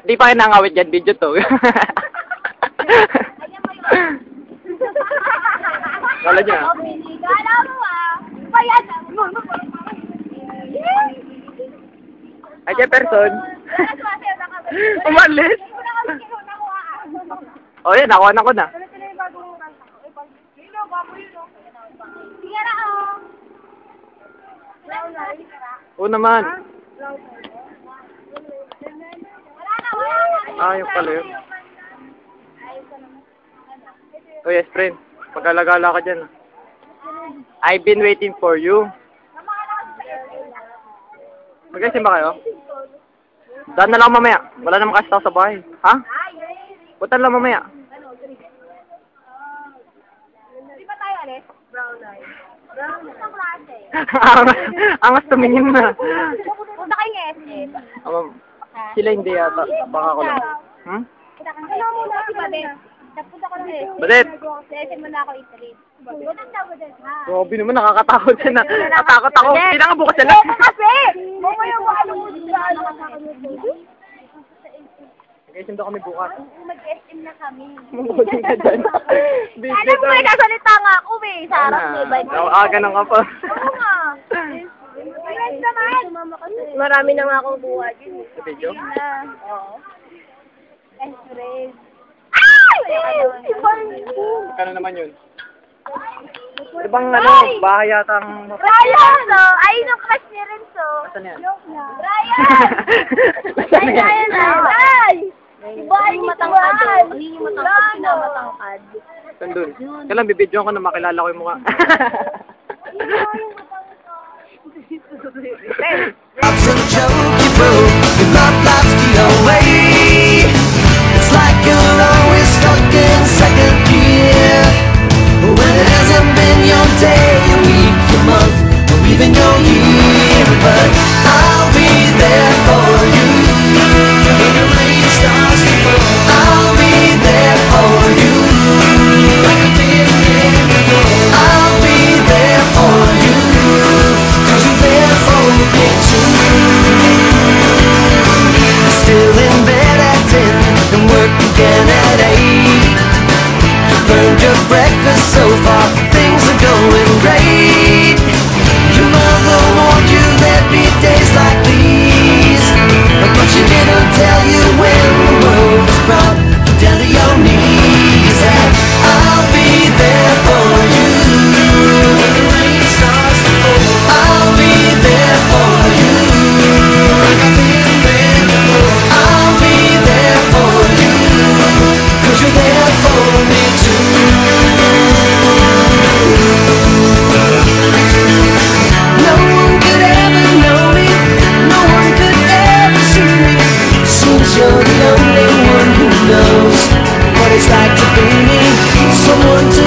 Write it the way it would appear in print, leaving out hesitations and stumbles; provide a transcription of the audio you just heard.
Di pa kayo nangawit dyan, video to. Wala niya. Kala mo Payan. Ay, Jefferson. Umalis. O, yan. Nakuha na ko na. Oo naman. Ah, yung pala yun. Oh yes, friend. Pagkalagala ka dyan. I've been waiting for you. Mag-isim ba kayo? Daan na lang mamaya. Wala naman kasi tao sa bahay. Ha? Punta lang mamaya. Di ba tayo alis? Brown eye. Brown eye. Angas tumingin na. Punta kayo ng SS. Sila hindi yata. Baka ko lang. Hmm? Ano muna si Badet? Napunta ko ng SS. Badet! Sa SS mo na ako italit. Badet na, Badet ha. Grabe naman, nakakatakot siya na. Natakot ako. Hindi na nga bukas sila. Oo kasi! Mamaya mo ano mo dito. Mag-isim daw kami bukas. Mag-SM na kami. Mabuti ka dyan. Alam mo, nasalita nga ako sa harap ni Badet. Ganun ka pa. Oo nga. Friends naman. Marami na nga akong buha dyan. Sa video? Oo. Friends. Ay! Kano naman yun? Ibang bahay yata ang... Ryan! No? Ay, yung crush ni Renzo. Saan yan? Ryan! Ay, Ryan na! Ay! Iba yung matangkad. Yung matangkad, pinamatangkad. Saan dun? Kailan, bibidyoan ko na makilala ko yung mukha. Lots of joke you broke, your love lies the away. It's like you're always stuck in second gear. When it hasn't been your day, your week, your month, or even your year. But I'll be there for you when the rain starts to fall. I'll be there for you like I've been there before. I'll be there for you 'cause you're there for me too. Still in bed at 10 and work again at 8. Burned your breakfast so far, things are going great. Your mother warned you there'd be days like these, but she didn't tell you when the world was brought down to your knees. And I'll be there for you when the rain starts to fall. I'll be there for you like I've been there before. I'll be there for you 'cause you're there for me too. No one could ever know me, no one could ever see me. Seems you're the only one who knows what it's like to be me, someone to